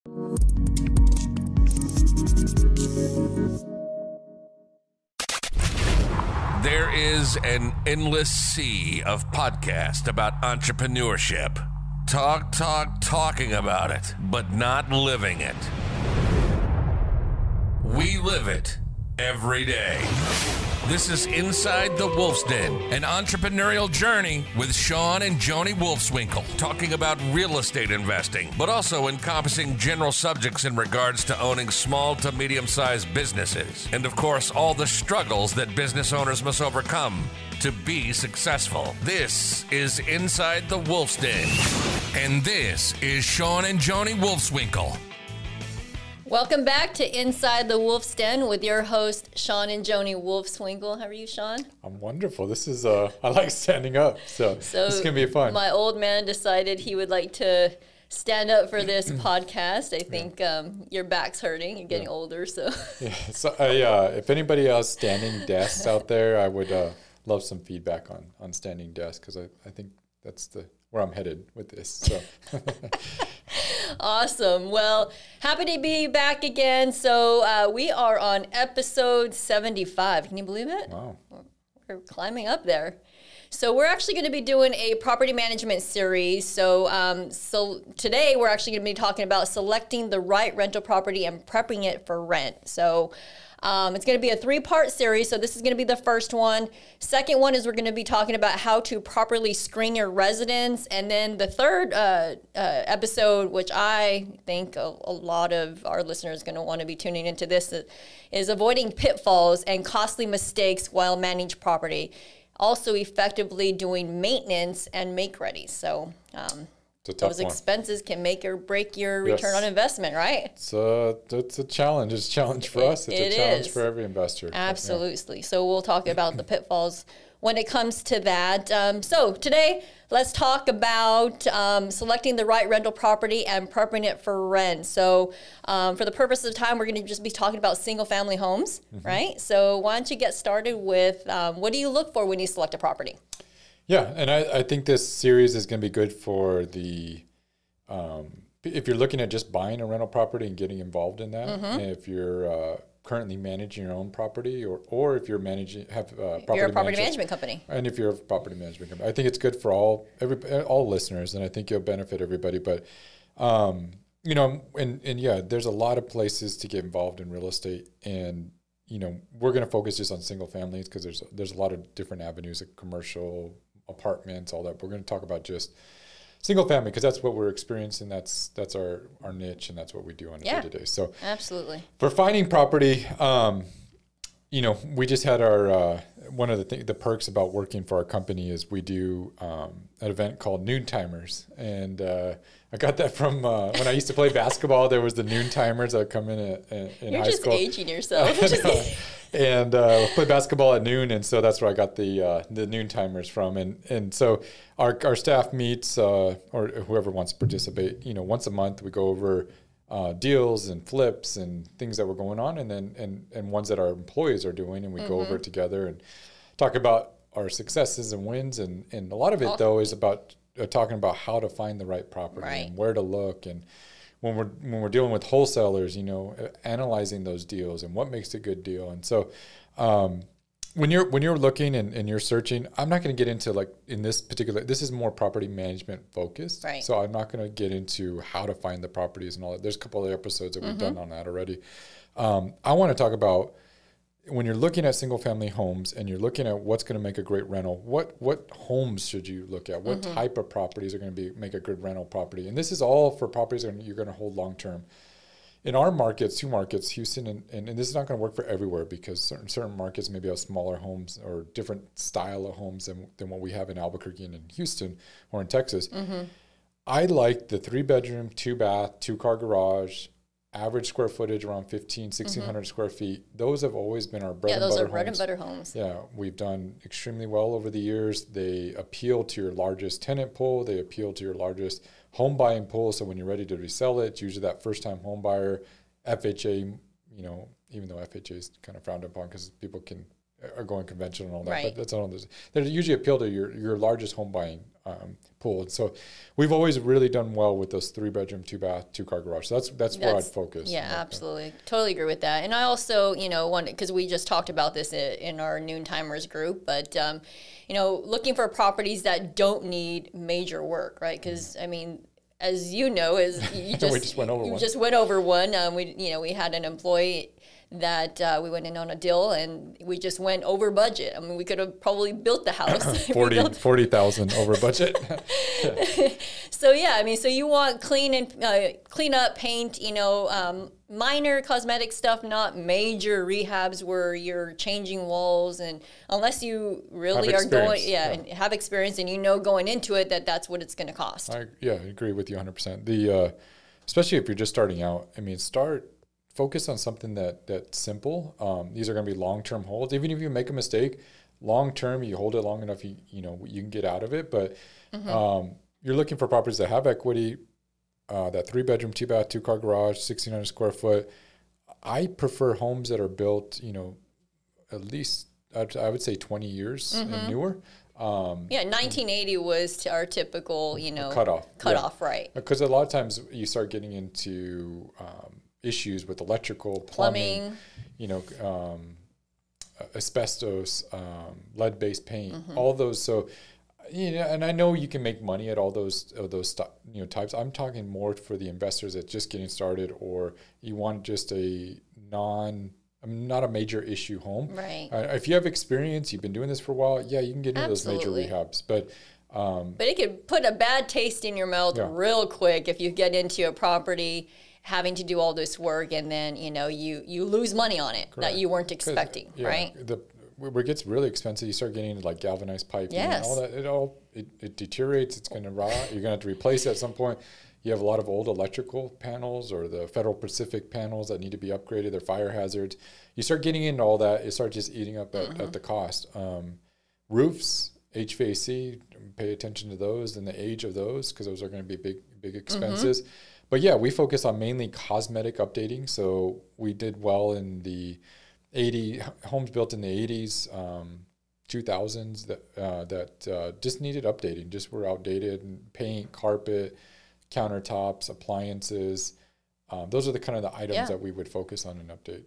There is an endless sea of podcasts about entrepreneurship. Talking about it, but not living it. We live it every day. This is Inside the Wolf's Den, an entrepreneurial journey with Shawn and Joni Wolfswinkle, talking about real estate investing, but also encompassing general subjects in regards to owning small to medium-sized businesses. And of course, all the struggles that business owners must overcome to be successful. This is Inside the Wolf's Den, and this is Shawn and Joni Wolfswinkle. Welcome back to Inside the Wolf's Den with your host, Shawn and Joni Wolfswinkle. How are you, Shawn? I'm wonderful. This is, I like standing up, so this is going to be fun. My old man decided he would like to stand up for this podcast. I think your back's hurting. You're getting older, so. Yeah, so if anybody else standing desks out there, I would love some feedback on standing desks, because I think that's where I'm headed with this. So. Awesome. Well, happy to be back again. So we are on episode 75. Can you believe it? Wow. We're climbing up there. So we're actually going to be doing a property management series. So today we're actually going to be talking about selecting the right rental property and prepping it for rent. So it's going to be a 3-part series, so this is going to be the first one. Second one is we're going to be talking about how to properly screen your residence. And then the third episode, which I think a lot of our listeners are going to want to be tuning into this, is avoiding pitfalls and costly mistakes while managing property. Also effectively doing maintenance and make-ready. So those expenses can make or break your return on investment, right? So it's a challenge. It's a challenge for us. It's a challenge for every investor. Absolutely. Yeah. So we'll talk about the pitfalls when it comes to that. So today, let's talk about selecting the right rental property and prepping it for rent. So for the purpose of time, we're going to just be talking about single-family homes, right? So why don't you get started with what do you look for when you select a property? Yeah, and I think this series is going to be good for if you're looking at just buying a rental property and getting involved in that, and if you're currently managing your own property, or if you're you're a property management company, and if you're a property management company, I think it's good for all listeners, and I think it'll benefit everybody. But there's a lot of places to get involved in real estate, and we're going to focus just on single families because there's a lot of different avenues of commercial, apartments, all that. We're going to talk about just single family because that's what we're experiencing. That's our niche, and that's what we do on a day-to-day. So absolutely. For finding property, we just had our one of the perks about working for our company is we do an event called Noon Timers, and I got that from when I used to play basketball. There was the Noon Timers that would come in You're high school. You're just aging yourself. And play basketball at noon, and so that's where I got the Noon Timers from. And so our staff meets, or whoever wants to participate, once a month. We go over deals and flips and things that were going on, and ones that our employees are doing, and we go over it together and talk about our successes and wins. And a lot of it though is about talking about how to find the right property and where to look, and when we're dealing with wholesalers, analyzing those deals and what makes a good deal. And so when you're looking and you're searching, I'm not going to get into this is more property management focused. Right. So I'm not going to get into how to find the properties and all that. There's a couple of episodes that we've done on that already. I want to talk about when you're looking at single family homes and you're looking at what's going to make a great rental, what homes should you look at? What type of properties are going to make a good rental property? And this is all for properties that you're going to hold long term. In our markets, 2 markets, Houston, and this is not going to work for everywhere because certain markets maybe have smaller homes or different style of homes than what we have in Albuquerque and in Houston or in Texas. I like the 3-bedroom, 2-bath, 2-car garage, average square footage around 1,600 square feet. Those have always been our bread and butter homes. Yeah, those are bread and butter homes. Yeah, we've done extremely well over the years. They appeal to your largest tenant pool. They appeal to your largest home buying pool. So when you're ready to resell it, it's usually that first-time home buyer. FHA, even though FHA is kind of frowned upon because people can are going conventional and all that. Right. But that's all. They usually appeal to your largest home buying pool. And so we've always really done well with those 3-bedroom, 2-bath, 2-car garage. So that's where I'd focus. Yeah, absolutely. Totally agree with that. And I also, because we just talked about this in our Noon Timers group, but, looking for properties that don't need major work, right? Because, I mean, as you know, you just went over one. We had an employee that we went in on a deal and we just went over budget. I mean, we could have probably built the house. 40,000 over budget. So yeah, I mean, so you want clean up, paint, minor cosmetic stuff, not major rehabs where you're changing walls, and unless you really are going, and have experience and going into it that's what it's going to cost. I agree with you 100%. Especially if you're just starting out. I mean, focus on something that's simple. These are going to be long-term holds. Even if you make a mistake, long-term, you hold it long enough, you can get out of it. But you're looking for properties that have equity, that 3-bedroom, 2-bath, 2-car garage, 1,600 square foot. I prefer homes that are built, at least, I would say 20 years and newer. 1980 was our typical, cutoff, right? Because a lot of times you start getting into issues with electrical, plumbing, asbestos, lead-based paint, all those. So, and I know you can make money at all those types. I'm talking more for the investors that's just getting started, or you want just not a major issue home. Right. If you have experience, you've been doing this for a while, you can get into those major rehabs. But it could put a bad taste in your mouth real quick if you get into a property having to do all this work and then you lose money on it that you weren't expecting, right? Where it gets really expensive, you start getting into like galvanized piping and all that. It deteriorates. It's going to rot. You're going to have to replace it at some point. You have a lot of old electrical panels or the Federal Pacific panels that need to be upgraded. They're fire hazards. You start getting into all that. It starts just eating up at the cost. Roofs, HVAC, pay attention to those and the age of those, because those are going to be big expenses. But we focus on mainly cosmetic updating. So we did well in the homes built in the 80s, 2000s that just needed updating, just were outdated, and paint, carpet, countertops, appliances. Those are the kind of the items that we would focus on and update.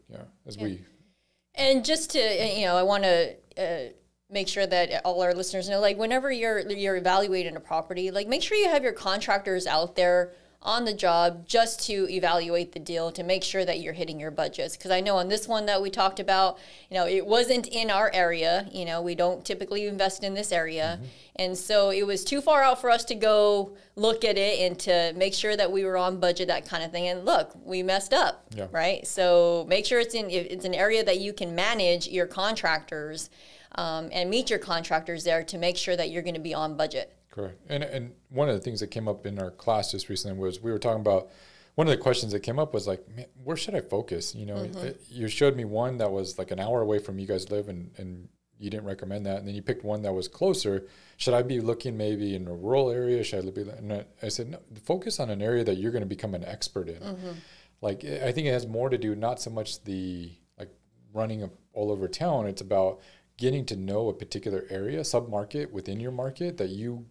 And just to, I want to make sure that all our listeners know, like whenever you're evaluating a property, like make sure you have your contractors out there on the job just to evaluate the deal to make sure that you're hitting your budgets. Because I know on this one that we talked about, it wasn't in our area. We don't typically invest in this area. And so it was too far out for us to go look at it and to make sure that we were on budget, that kind of thing. And look, we messed up, right? So make sure it's an area that you can manage your contractors and meet your contractors there to make sure that you're going to be on budget. Correct. And one of the things that came up in our class just recently was we were talking about, one of the questions that came up was like, man, where should I focus? You showed me one that was like an hour away from you guys live and you didn't recommend that. And then you picked one that was closer. Should I be looking maybe in a rural area? Should I be? And I said, no, focus on an area that you're going to become an expert in. Like, I think it has more to do, not so much running all over town. It's about getting to know a particular area, sub-market within your market that you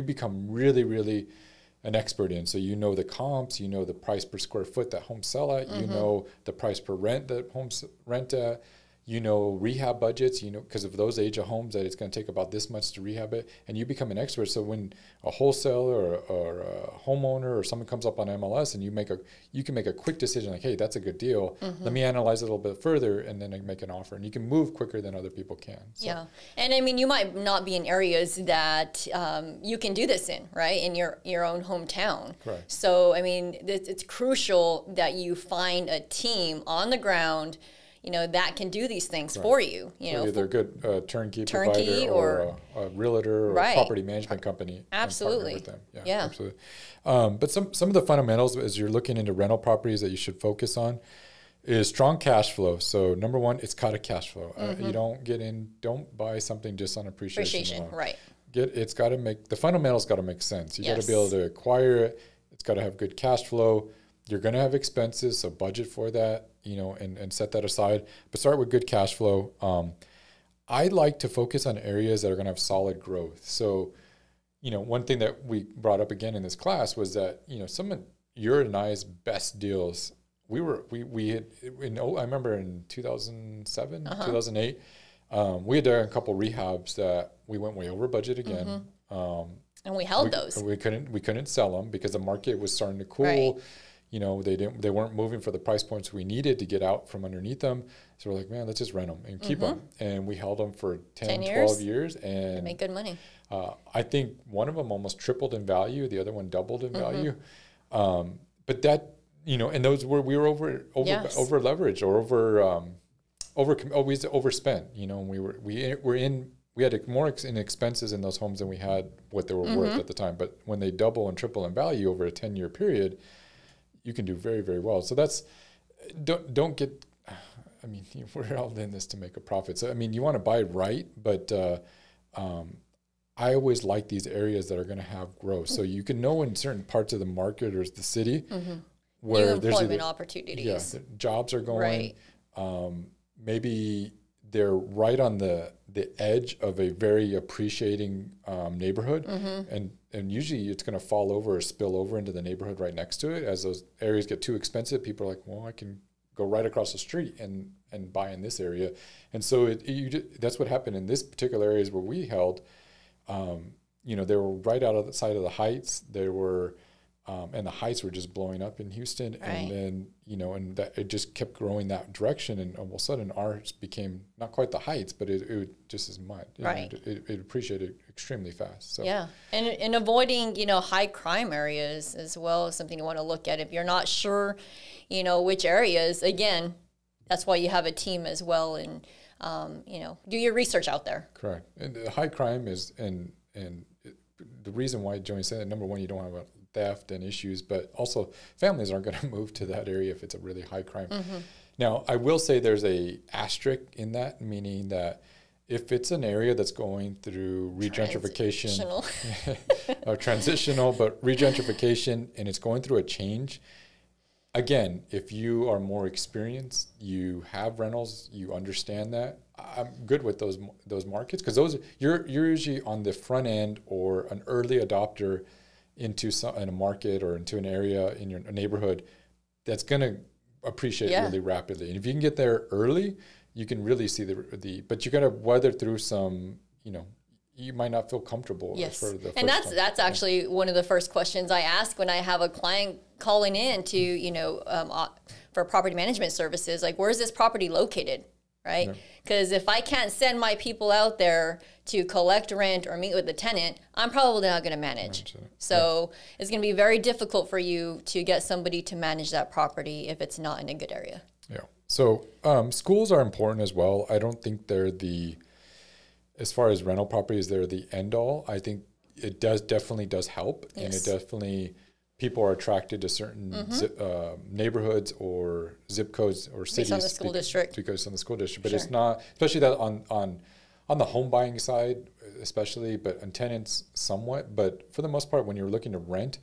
become really, really an expert in. So the comps, the price per square foot that homes sell at, the price per rent that homes rent at, rehab budgets, because of those age of homes that it's going to take about this much to rehab it, and you become an expert. So when a wholesaler or a homeowner or someone comes up on MLS and you can make a quick decision like, hey, that's a good deal. Let me analyze it a little bit further, and then I make an offer. And you can move quicker than other people can. So. Yeah, and I mean, you might not be in areas that you can do this in, right, in your own hometown. Right. So I mean, it's crucial that you find a team on the ground that can do these things for you. Either a good turnkey provider or a realtor or a property management company. Absolutely. With them. Yeah, absolutely. But some of the fundamentals as you're looking into rental properties that you should focus on is strong cash flow. So number one, it's got a cash flow. You don't buy something just on appreciation alone. Right. The fundamentals got to make sense. You got to be able to acquire it. It's got to have good cash flow. You're going to have expenses, so budget for that, and set that aside. But start with good cash flow. I like to focus on areas that are going to have solid growth. So, you know, one thing that we brought up again in this class was that, you know, some of your and I's best deals, we had, I remember in 2007, 2008, we had done a couple rehabs that we went way over budget again. And we held those. We couldn't sell them because the market was starting to cool. Right. You know, they weren't moving for the price points we needed to get out from underneath them. So we're like, man, let's just rent them and keep them. And we held them for 10 12 years and made good money. I think one of them almost tripled in value. The other one doubled in value. But that, you know, and those were, we were over leveraged or always overspent, you know, and we had more in expenses in those homes than we had what they were worth at the time. But when they double and triple in value over a 10-year period, you can do very, very well. So that's, don't get, I mean, we're all in this to make a profit. So, I mean, you want to buy right, but I always like these areas that are going to have growth. So you can know in certain parts of the market or the city where new employment opportunities. Yeah, jobs are going. Maybe they're right on the edge of a very appreciating neighborhood, and usually it's going to fall over or spill over into the neighborhood right next to it. As those areas get too expensive, people are like, well, I can go right across the street and buy in this area. And so that's what happened in this particular areas where we held. You know, they were right out of the side of the heights. They were, and the heights were just blowing up in Houston. And then, you know, and that it just kept growing that direction. And all of a sudden ours became not quite the heights, but it just as much. It appreciated extremely fast. So. Yeah. And avoiding, you know, high crime areas as well is something you want to look at. If you're not sure, you know, which areas, again, that's why you have a team as well. And, you know, do your research out there. Correct. And the high crime is, the reason why Joni said that, number one, you don't have a theft and issues, but also families aren't going to move to that area if it's a really high crime. Now, I will say there's a asterisk in that, meaning that if it's an area that's going through regentrification, transitional, but regentrification, and it's going through a change, again, if you are more experienced, you have rentals, you understand that, I'm good with those markets, because you're usually on the front end or an early adopter into in a market or into an area in your neighborhood that's going to appreciate really rapidly. And if you can get there early, you can really see but you got to weather through some, you know, you might not feel comfortable. Yes. And that's actually one of the first questions I ask when I have a client calling in to, you know, for property management services, like, where's this property located? Right? Because if I can't send my people out there to collect rent or meet with the tenant, I'm probably not going to manage. So it's going to be very difficult for you to get somebody to manage that property if it's not in a good area. Yeah. So schools are important as well. I don't think they're as far as rental properties, they're the end all. I think it definitely does help. Yes. And it definitely, people are attracted to certain neighborhoods or zip codes or cities. Based on the school district. Because on the school district. But it's not, especially that on the home buying side, especially, but on tenants somewhat. But for the most part, when you're looking to rent,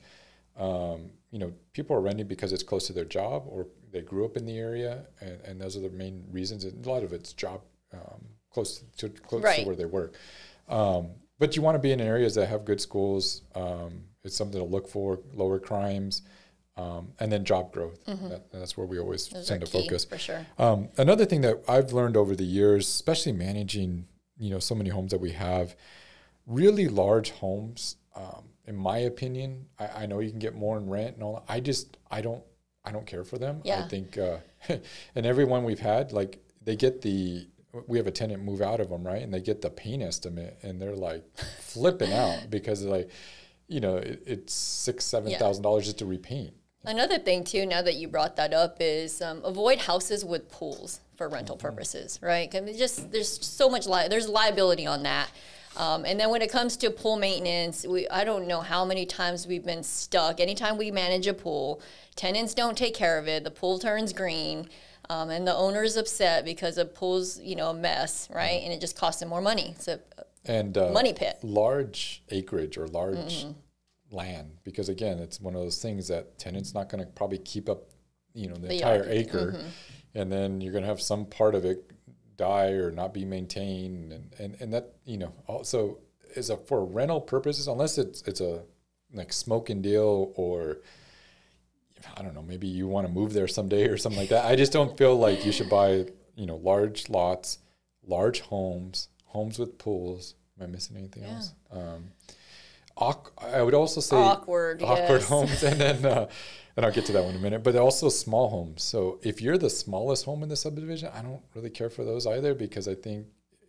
you know, people are renting because it's close to their job or they grew up in the area. And those are the main reasons. And a lot of it's job close to where they work. But you want to be in areas that have good schools. It's something to look for, lower crimes, and then job growth. That's where we always tend to focus. For sure. Another thing that I've learned over the years, especially managing, you know, so many homes that we have, really large homes, in my opinion, I know you can get more in rent and all that. I don't care for them. Yeah. I think, and every one we've had, like, we have a tenant move out of them, right? And they get the paint estimate and they're like flipping out because like, you know, it's $6,000-$7,000 just to repaint. Another thing too, now that you brought that up, is avoid houses with pools for rental purposes, right? Because there's so much there's liability on that. And then when it comes to pool maintenance, I don't know how many times we've been stuck. Anytime we manage a pool, tenants don't take care of it. The pool turns green. And the owner's upset because the pool's, you know, a mess, right? And it just costs them more money. It's a money pit. Large acreage or large land, because again, it's one of those things that tenant's not going to probably keep up, you know, the entire acre, and then you're going to have some part of it die or not be maintained, and that, you know, also is for rental purposes, unless it's a like smoking deal, or I don't know, maybe you want to move there someday or something like that. I just don't feel like you should buy, you know, large lots, large homes with pools. Am I missing anything else? I would also say awkward yes. homes, and then and I'll get to that one in a minute. But also small homes. So if you're the smallest home in the subdivision, I don't really care for those either, because I think.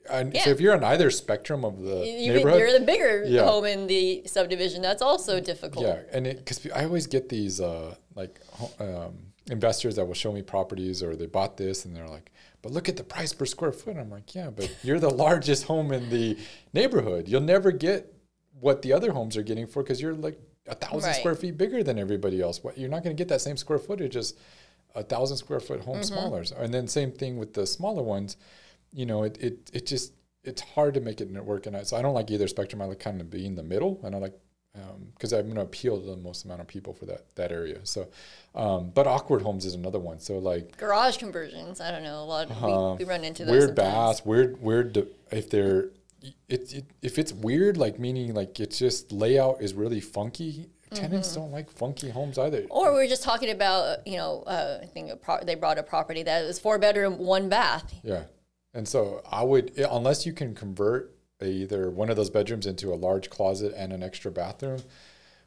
So if you're on either spectrum of the neighborhood, you're the bigger home in the subdivision. That's also difficult. Yeah, and because I always get these investors that will show me properties, or they bought this and they're like, but look at the price per square foot. I'm like, yeah, but you're the largest home in the neighborhood. You'll never get what the other homes are getting for, because you're like 1,000 square feet bigger than everybody else. You're not going to get that same square footage as 1,000 square foot home smaller. And then same thing with the smaller ones. You know, it's hard to make it work. And so I don't like either spectrum. I like kind of being in the middle, and I like, because I'm going to appeal to the most amount of people for that area. So, but awkward homes is another one. So like garage conversions, I don't know, a lot we run into those. Weird baths, weird if it's weird, like meaning like it's just layout is really funky. Tenants don't like funky homes either. Or we were just talking about, you know, I think they brought a property that was 4-bedroom, 1 bath. Yeah. And so I would, unless you can convert either one of those bedrooms into a large closet and an extra bathroom,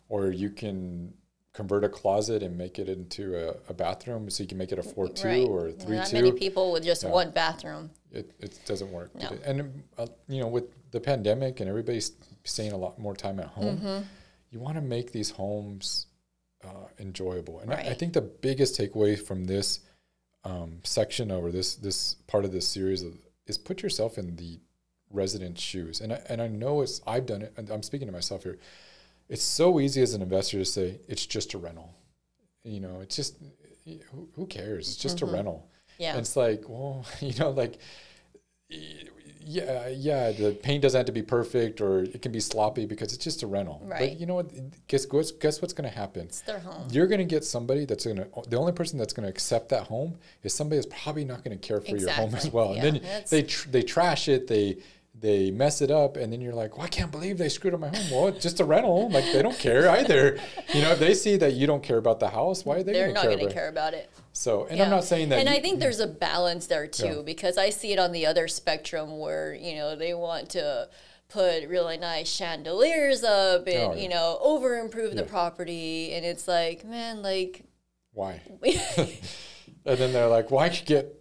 or you can convert a closet and make it into a bathroom, so you can make it a 4-2 or a 3-2. Not many people with just one bathroom. It doesn't work. No. And, you know, with the pandemic and everybody's staying a lot more time at home, you want to make these homes enjoyable. And I think the biggest takeaway from this section over this part of this series is put yourself in the resident's shoes. And I know I've done it, and I'm speaking to myself here. It's so easy as an investor to say it's just a rental. You know, it's just, who cares? It's just a rental. Yeah. And it's like, well, you know, like, yeah, the paint doesn't have to be perfect, or it can be sloppy because it's just a rental. Right. But you know what? Guess what's going to happen? It's their home. You're going to get somebody that's going to, the only person that's going to accept that home is somebody that's probably not going to care for your home as well. Yeah, and then they trash it, they mess it up, and then you're like, well, I can't believe they screwed up my home. Well, it's just a rental. Like, they don't care either. You know, if they see that you don't care about the house, why are they going to care about it? They're not going to care about it. So, and I'm not saying that. And I think there's a balance there too, because I see it on the other spectrum where, you know, they want to put really nice chandeliers up and, you know, over improve the property. And it's like, man, like. Why? And then they're like, well, I could get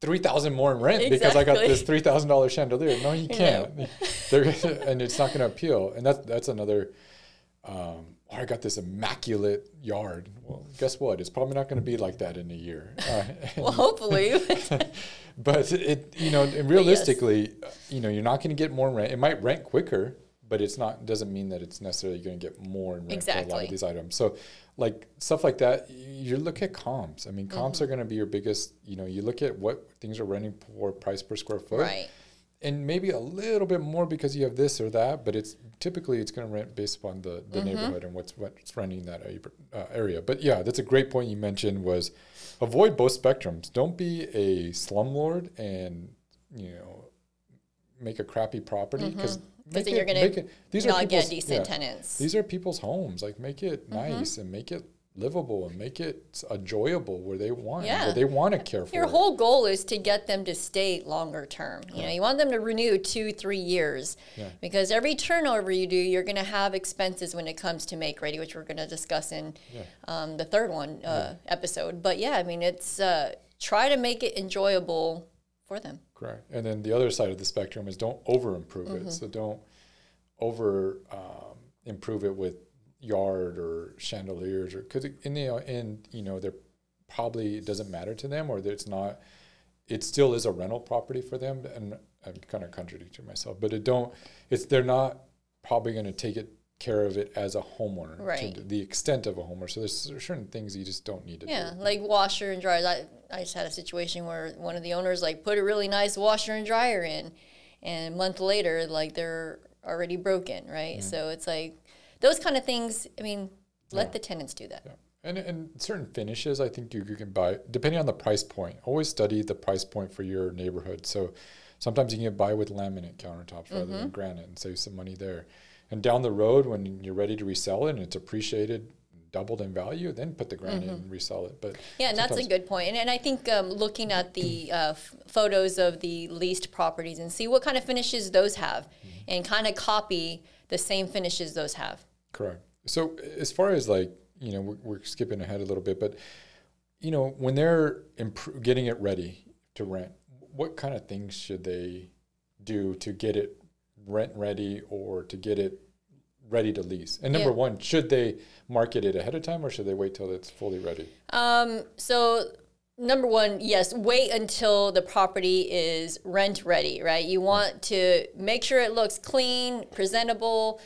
$3,000 more in rent because I got this $3,000 chandelier. No, you can't. And it's not going to appeal. And that's another. I got this immaculate yard. Well, guess what? It's probably not going to be like that in a year. Well, hopefully. But it, you know, and realistically, you know, you're not going to get more rent. It might rent quicker, but it's not. Doesn't mean that it's necessarily going to get more in rent for a lot of these items. So, like stuff like that, you look at comps. I mean, comps are going to be your biggest. You know, you look at what things are renting for price per square foot. Right. And maybe a little bit more because you have this or that, but it's typically going to rent based upon the neighborhood and what's renting that area. But yeah, that's a great point you mentioned, was avoid both spectrums. Don't be a slumlord and, you know, make a crappy property, because then you're going to not get decent tenants. These are people's homes. Like, make it nice and make it livable and make it enjoyable where they want, where they want to care for. Your whole goal is to get them to stay longer term. You know, you want them to renew 2-3 years, because every turnover you do, you're going to have expenses when it comes to make ready, which we're going to discuss in the third one episode. But yeah, I mean, it's try to make it enjoyable for them. Correct. And then the other side of the spectrum is don't over improve it. So don't over improve it with yard or chandeliers, or because in the end, you know, they're probably, it doesn't matter to them, or it's not, it still is a rental property for them. And I'm kind of contradicting myself, but they're not probably going to take care of it as a homeowner to the extent of a homeowner. So there's certain things you just don't need to do. Yeah, like washer and dryers. I just had a situation where one of the owners like put a really nice washer and dryer in, and a month later, like, they're already broken, right? So it's like, those kind of things, I mean, let the tenants do that. Yeah. And certain finishes, I think you can buy, depending on the price point. Always study the price point for your neighborhood. So sometimes you can get by with laminate countertops rather than granite and save some money there. And down the road, when you're ready to resell it and it's appreciated, doubled in value, then put the granite and resell it. But yeah, and that's a good point. And I think looking at the photos of the leased properties and see what kind of finishes those have, and kind of copy the same finishes those have. Correct. So as far as like, you know, we're skipping ahead a little bit, but you know, when they're getting it ready to rent, what kind of things should they do to get it rent ready or to get it ready to lease? And number one, should they market it ahead of time or should they wait till it's fully ready? So number one, yes, wait until the property is rent ready, right? You want to make sure it looks clean, presentable,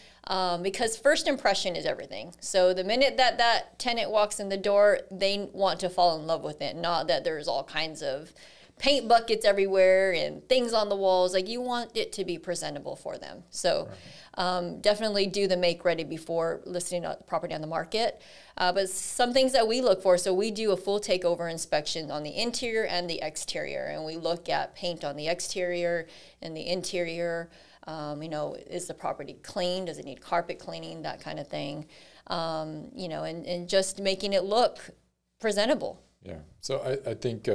because first impression is everything. So the minute that tenant walks in the door, they want to fall in love with it, not that there's all kinds of paint buckets everywhere and things on the walls. Like, you want it to be presentable for them. So definitely do the make ready before listing the property on the market. But some things that we look for, so we do a full takeover inspection on the interior and the exterior, and we look at paint on the exterior and the interior. You know, is the property clean? Does it need carpet cleaning? That kind of thing. You know, and just making it look presentable. Yeah. So I think,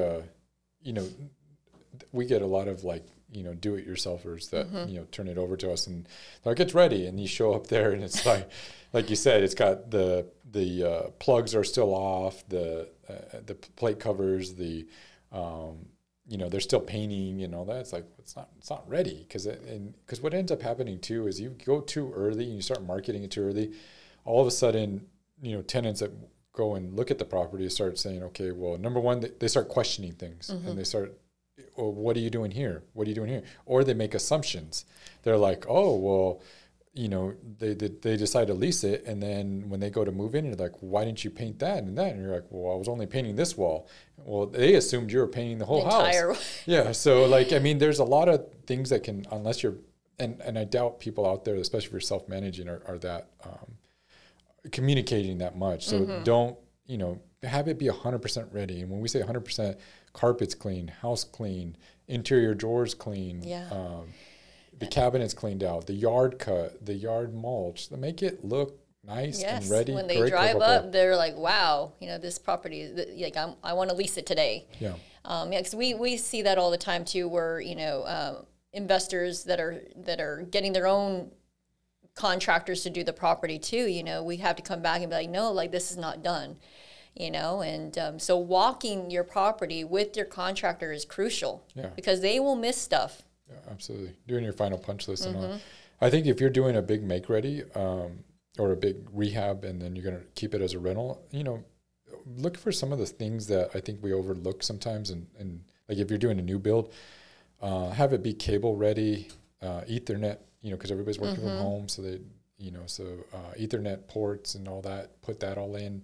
you know, we get a lot of like, you know, do-it-yourselfers that, you know, turn it over to us and they're like, it's ready. And you show up there and it's like you said, it's got the plugs are still off, the plate covers, you know, they're still painting and all that. It's like, it's not ready. Because what ends up happening too is you go too early and you start marketing it too early. All of a sudden, you know, tenants that go and look at the property start saying, okay, well, number one, they start questioning things and they start, oh, what are you doing here? What are you doing here? Or they make assumptions. They're like, oh, well, you know, they decide to lease it. And then when they go to move in, you're like, why didn't you paint that and that? And you're like, well, I was only painting this wall. Well, they assumed you were painting the whole house. Yeah. So like, I mean, there's a lot of things that can, unless you're, and I doubt people out there, especially if you're self-managing, are that communicating that much. So don't, you know, have it be 100% ready. And when we say 100%, carpets clean, house clean, interior drawers clean, the cabinets cleaned out, the yard cut, the yard mulch, make it look nice and ready. When they drive up, they're like, wow, you know, this property is like, I want to lease it today. Yeah. Because we see that all the time too, where, you know, investors that are getting their own contractors to do the property too, you know, we have to come back and be like, no, like, this is not done, you know. And so walking your property with your contractor is crucial because they will miss stuff. Yeah, absolutely. Doing your final punch list and all. I think if you're doing a big make ready or a big rehab and then you're going to keep it as a rental, you know, look for some of the things that I think we overlook sometimes. And like if you're doing a new build, have it be cable ready, Ethernet, you know, because everybody's working from home. So they, you know, Ethernet ports and all that, put that all in.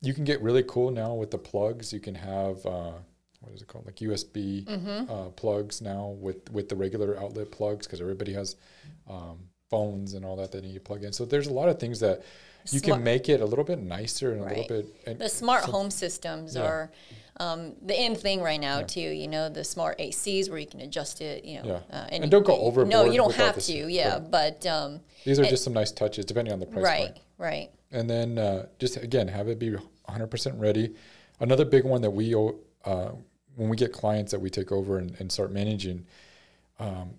You can get really cool now with the plugs. You can have, what is it called? Like USB plugs now with the regular outlet plugs, because everybody has phones and all that they need to plug in. So there's a lot of things that you can make it a little bit nicer and a little bit. And the smart home systems are the in thing right now too. You know, the smart ACs where you can adjust it. You know, and don't go overboard. No, you don't have to. But these are just some nice touches depending on the price point. Right. And then just again have it be 100% ready. Another big one that we when we get clients that we take over and start managing,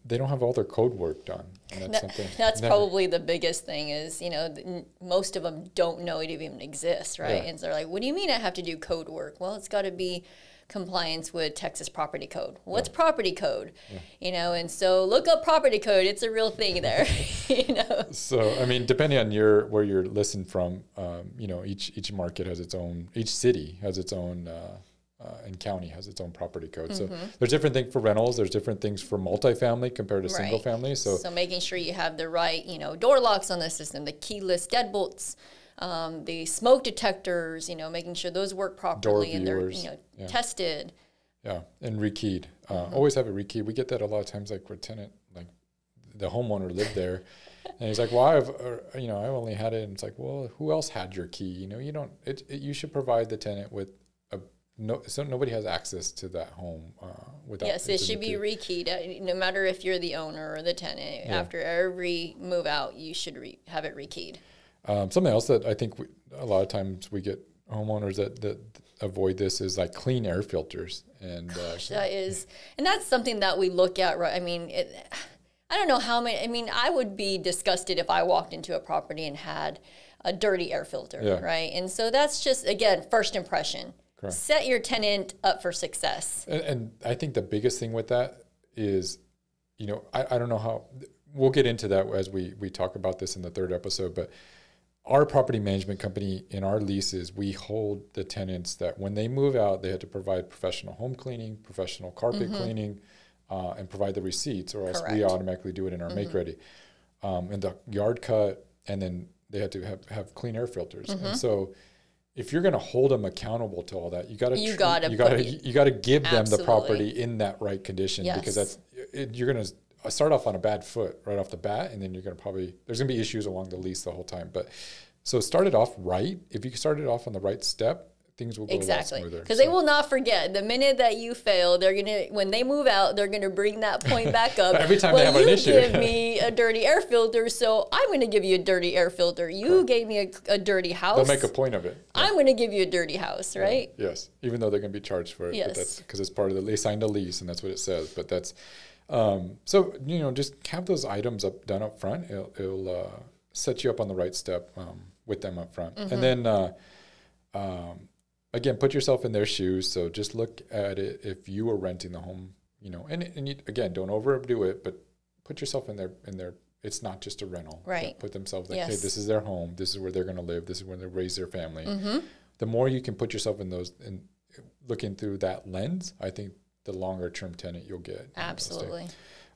they don't have all their code work done. And that's probably the biggest thing is, you know, most of them don't know it even exists, right? And so they're like, what do you mean I have to do code work? Well, it's got to be compliance with Texas property code. What's property code? You know, and so look up property code. It's a real thing there, you know. So, I mean, depending on where you're listening from, you know, each market has its own, each city has its own and county has its own property code. So there's different things for rentals. There's different things for multifamily compared to single family. So making sure you have the right, you know, door locks on the system, the keyless deadbolts, the smoke detectors, you know, making sure those work properly and they're, you know, tested. Yeah, and rekeyed. Always have it rekeyed. We get that a lot of times, like where tenant, like the homeowner lived there And he's like, well, I've only had it. And it's like, well, who else had your key? You don't, you should provide the tenant with so nobody has access to that home without. Yes, it should be rekeyed. No matter if you're the owner or the tenant, after every move out, you should have it rekeyed. Something else that I think a lot of times we get homeowners that avoid this is like clean air filters. And that's something that we look at, right? I mean, I don't know how many, I mean, I would be disgusted if I walked into a property and had a dirty air filter, right? And so that's just, again, first impression. Correct. Set your tenant up for success. And I think the biggest thing with that is, I don't know how, we'll get into that as we talk about this in the third episode, but our property management company, in our leases, we hold the tenants that when they move out, they have to provide professional home cleaning, professional carpet cleaning, and provide the receipts, or else we automatically do it in our make ready. And the yard cut, and then they have to have clean air filters. And so if you're going to hold them accountable to all that, you got to give them the property in that right condition, because you're going to start off on a bad foot right off the bat, and then you're going to there's going to be issues along the lease the whole time. But so start it off right. If you start it off on the right step, things will go a lot smoother. Because they will not forget. The minute that you fail, when they move out, they're going to bring that point back up. Every time they have an issue. You give me a dirty air filter, so I'm going to give you a dirty air filter. You gave me a dirty house. They'll make a point of it. I'm going to give you a dirty house, right? Yes, even though they're going to be charged for it. Yes. But that's because it's part of they signed a lease, and that's what it says. But that's, so, just have those items done up front. It'll set you up on the right step with them up front. And then, again, put yourself in their shoes. So just look at it if you were renting the home, and you, again, don't overdo it, but put yourself in their, it's not just a rental. Right. Put themselves like, hey, this is their home. This is where they're going to live. This is where they raise their family. The more you can put yourself in those and looking through that lens, I think the longer term tenant you'll get. Absolutely.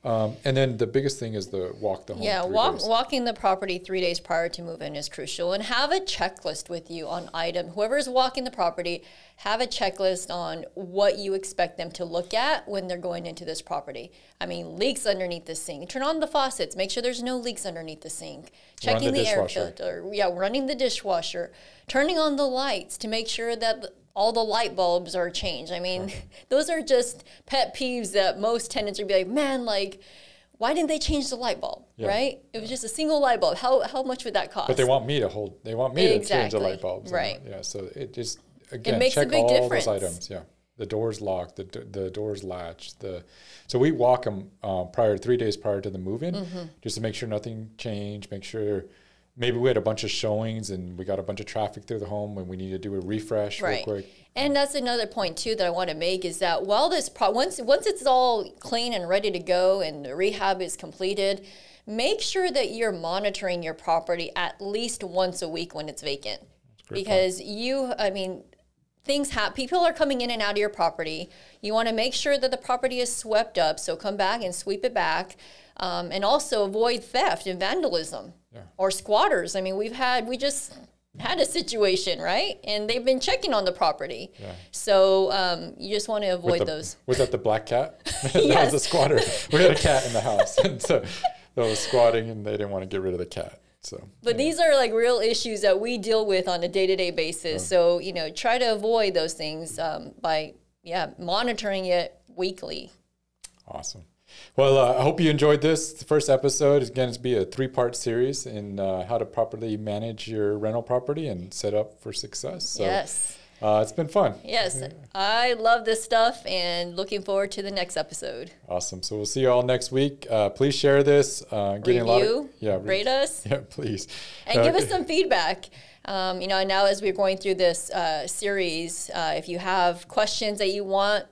And then the biggest thing is walk the home. Yeah, walking the property 3 days prior to move-in is crucial. And have a checklist with you on whoever's walking the property, have a checklist on what you expect them to look at when they're going into this property. I mean, leaks underneath the sink. Turn on the faucets. Make sure there's no leaks underneath the sink. Checking the air filter. Yeah, running the dishwasher. Turning on the lights to make sure that all the light bulbs are changed. I mean, those are just pet peeves that most tenants would be like, man, why didn't they change the light bulb, right? It was just a single light bulb. How much would that cost? But they want me to change the light bulbs. Right. So it just, again, it makes check a big all difference. those items. Yeah. The door's locked, the door's latched. So we walk them 3 days prior to the move-in, just to make sure nothing changed, make sure. Maybe we had a bunch of showings and we got a bunch of traffic through the home and we need to do a refresh real quick. And that's another point too that I want to make is that while this once it's all clean and ready to go and the rehab is completed, make sure that you're monitoring your property at least once a week when it's vacant. Because things happen. People are coming in and out of your property. You want to make sure that the property is swept up, so come back and sweep it back. And also avoid theft and vandalism or squatters. I mean, we just had a situation, right? And they've been checking on the property. Yeah. So you just want to avoid those. Was that the black cat? Yes. That was a squatter. We had a cat in the house. And so that was squatting and they didn't want to get rid of the cat. But these are real issues that we deal with on a day-to-day basis. So, try to avoid those things by monitoring it weekly. Awesome. Well, I hope you enjoyed this. The first episode is going to be a 3-part series in how to properly manage your rental property and set up for success. So, yes. It's been fun. Yes. I love this stuff and looking forward to the next episode. Awesome. So we'll see you all next week. Please share this. Review. Rate us. Yeah, please. And give us some feedback. Now as we're going through this series, if you have questions that you want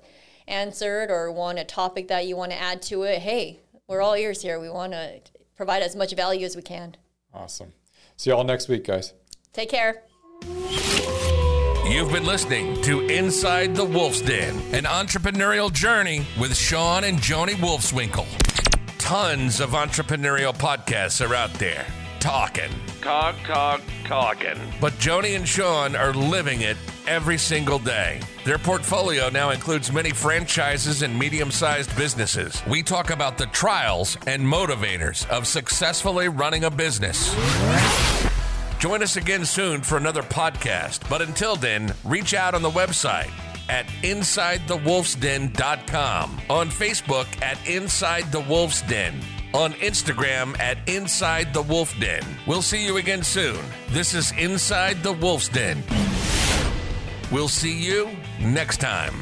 answered or want a topic that you want to add to it, hey, we're all ears here. We want to provide as much value as we can. Awesome. See you all next week, guys. Take care. You've been listening to Inside the Wolf's Den, an entrepreneurial journey with Shawn and Joni Wolfswinkle. Tons of entrepreneurial podcasts are out there. Talking. Talking. But Joni and Shawn are living it every single day. Their portfolio now includes many franchises and medium-sized businesses. We talk about the trials and motivators of successfully running a business. Join us again soon for another podcast, but until then, reach out on the website at InsideTheWolfsDen.com, on Facebook at Inside the Wolf's Den, on Instagram at Inside the Wolf Den. We'll see you again soon. This is Inside the Wolf's Den. We'll see you next time.